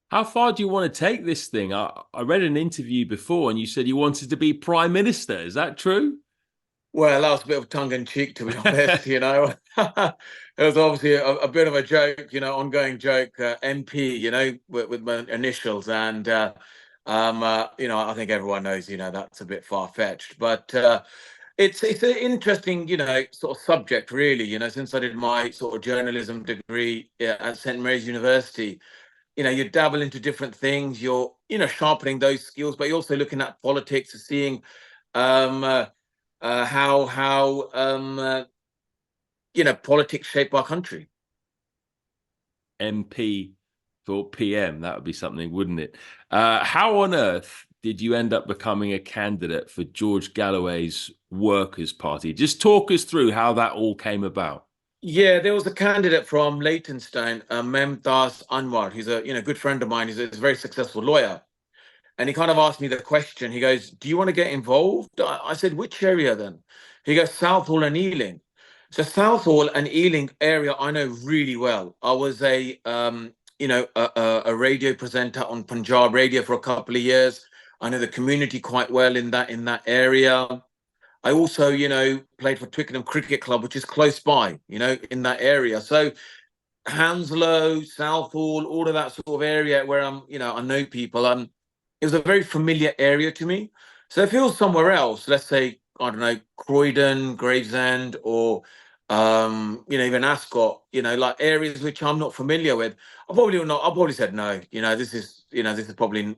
How far do you want to take this thing? I read an interview before and you said you wanted to be prime minister. Is that true? Well, that was a bit of tongue in cheek, to be honest. It was obviously a bit of a joke, ongoing joke, MP, with my initials. And, I think everyone knows, that's a bit far-fetched. But it's an interesting, sort of subject, really, since I did my sort of journalism degree at St. Mary's University. You dabble into different things. You're, sharpening those skills, but you're also looking at politics and seeing um, how politics shape our country. MP for PM. That would be something, wouldn't it? How on earth did you end up becoming a candidate for George Galloway's Workers' Party? Just talk us through how that all came about. Yeah, there was a candidate from Leytonstone, Memtas Anwar. He's a good friend of mine. He's a very successful lawyer, and he kind of asked me the question. He goes, "Do you want to get involved?" I said, "Which area then?" He goes, "Southall and Ealing." So Southall and Ealing area I know really well. I was a radio presenter on Punjab radio for a couple of years. I know the community quite well in that area. I also, played for Twickenham Cricket Club, which is close by, in that area. So Hounslow, Southall, all of that sort of area where I know people. It was a very familiar area to me. So if it was somewhere else, let's say, I don't know, Croydon, Gravesend, or even Ascot, like areas which I'm not familiar with, I probably said no. This is probably,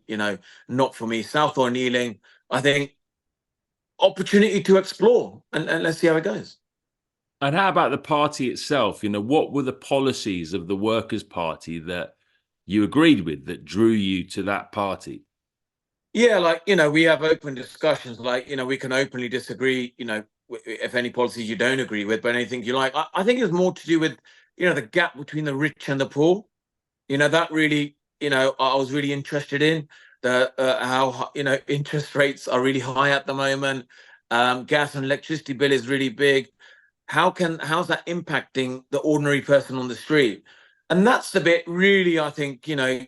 not for me. Southall and Ealing, I think opportunity to explore and let's see how it goes. And how about the party itself? What were the policies of the Workers' Party that you agreed with that drew you to that party? Yeah, like, we have open discussions, like, we can openly disagree, if any policies you don't agree with, but anything you like. I think it's more to do with, the gap between the rich and the poor. That really, I was really interested in the how, interest rates are really high at the moment. Gas and electricity bill is really big. How's that impacting the ordinary person on the street? And that's the bit really, I think, I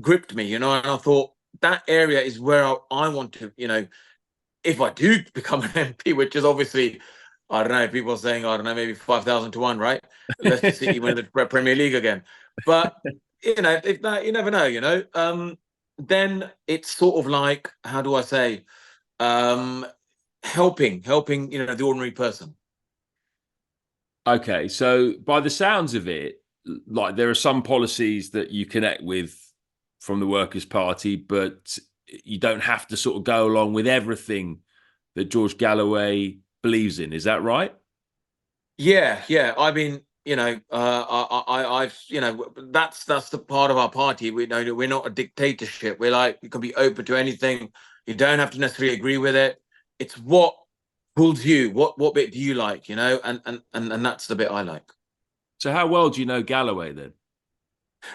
gripped me, and I thought that area is where I want to, if I do become an MP, which is obviously, I don't know, people are saying, I don't know, maybe 5,000 to 1, right? Leicester City win the Premier League again. But, if that, you never know, then it's sort of like, how do I say, um, helping, the ordinary person. Okay, so by the sounds of it, like there are some policies that you connect with from the Workers' Party, but you don't have to sort of go along with everything that George Galloway believes in. Is that right? Yeah, yeah. I mean, I've, that's the part of our party. We know that we're not a dictatorship. We're like, you can be open to anything. You don't have to necessarily agree with it. It's what pulls you. What bit do you like? And that's the bit I like. So how well do you know Galloway then?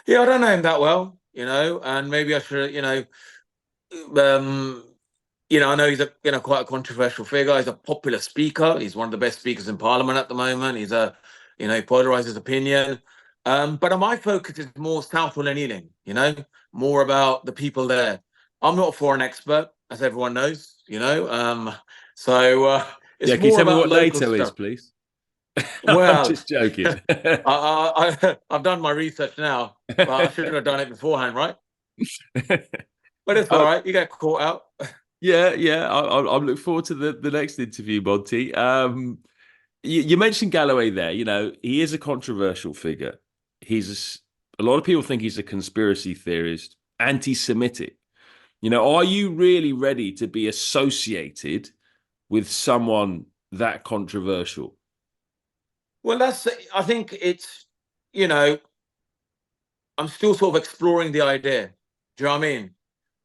Yeah, I don't know him that well, and maybe I should, um, I know he's a quite a controversial figure. He's a popular speaker. He's one of the best speakers in Parliament at the moment. He polarizes opinion. But my focus is more Southall and Ealing. More about the people there. I'm not a foreign expert, as everyone knows. So Yeah, it's can you more tell me about what local NATO is, stuff. please? I'm Well, just joking. I've done my research now, but I should have done it beforehand, right? But it's all Oh, right. You get caught out. yeah, yeah. I'm looking forward to the next interview, Monty. You mentioned Galloway there. He is a controversial figure. A lot of people think he's a conspiracy theorist, anti-Semitic. Are you really ready to be associated with someone that controversial? Well, I think you know, I'm still sort of exploring the idea. Do you know what I mean?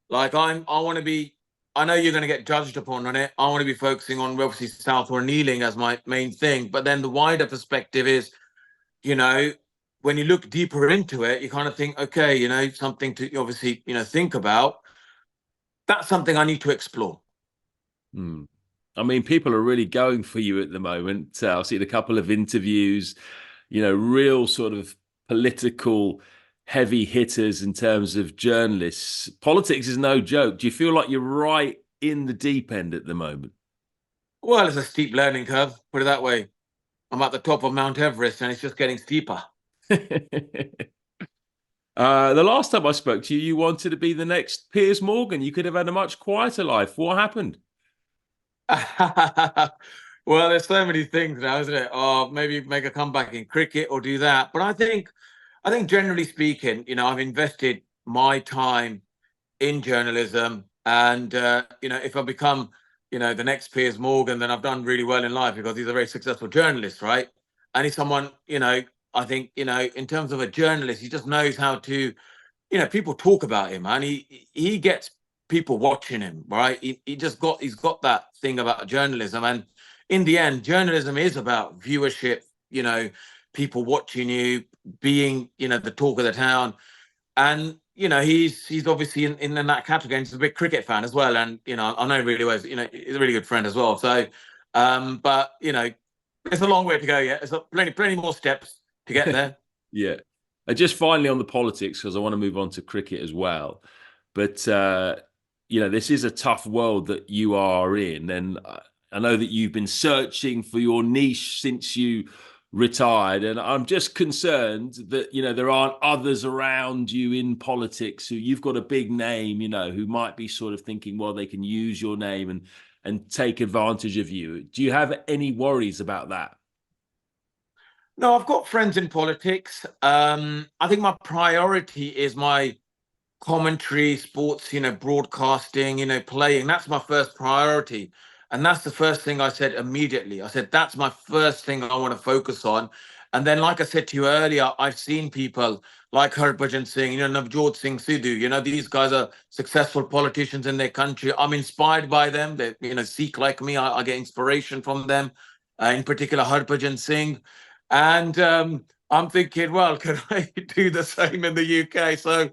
Like I want to be, I know you're going to get judged upon on it. I want to be focusing on obviously South or kneeling as my main thing. But then the wider perspective is, you know, when you look deeper into it, you kind of think, okay, something to obviously, think about. That's something I need to explore. Hmm. I mean, people are really going for you at the moment. I've seen a couple of interviews, real sort of political heavy hitters in terms of journalists. Politics is no joke. Do you feel like you're right in the deep end at the moment? Well, it's a steep learning curve, put it that way. I'm at the top of Mount Everest and it's just getting steeper. The last time I spoke to you, you wanted to be the next Piers Morgan. You could have had a much quieter life. What happened? Well, there's so many things now, isn't it? Oh, maybe make a comeback in cricket or do that. But I think generally speaking, I've invested my time in journalism, and if I become, the next Piers Morgan, then I've done really well in life because he's a very successful journalist, right? And he's someone, I think, in terms of a journalist, he just knows how to, people talk about him, and he gets people watching him, right? He's got that thing about journalism, and in the end, journalism is about viewership, people watching you, being, the talk of the town, and he's obviously in that category. And he's a big cricket fan as well, and I know really well. He's a really good friend as well. So, but there's a long way to go yet. There's plenty more steps to get there. Yeah. And just finally on the politics, because I want to move on to cricket as well. But, this is a tough world that you are in. And I know that you've been searching for your niche since you retired. And I'm just concerned that, there aren't others around you in politics who you've got a big name, who might be sort of thinking, well, they can use your name and take advantage of you. Do you have any worries about that? No, I've got friends in politics. I think my priority is my commentary, sports, broadcasting, playing. That's my first priority. And that's the first thing I said immediately. I said, that's my first thing I want to focus on. And then, like I said to you earlier, I've seen people like Harbhajan Singh, Navjot Singh Sidhu, these guys are successful politicians in their country. I'm inspired by them. They, Sikh like me, I get inspiration from them, in particular Harbhajan Singh. And I'm thinking, well, can I do the same in the UK? So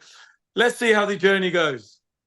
let's see how the journey goes.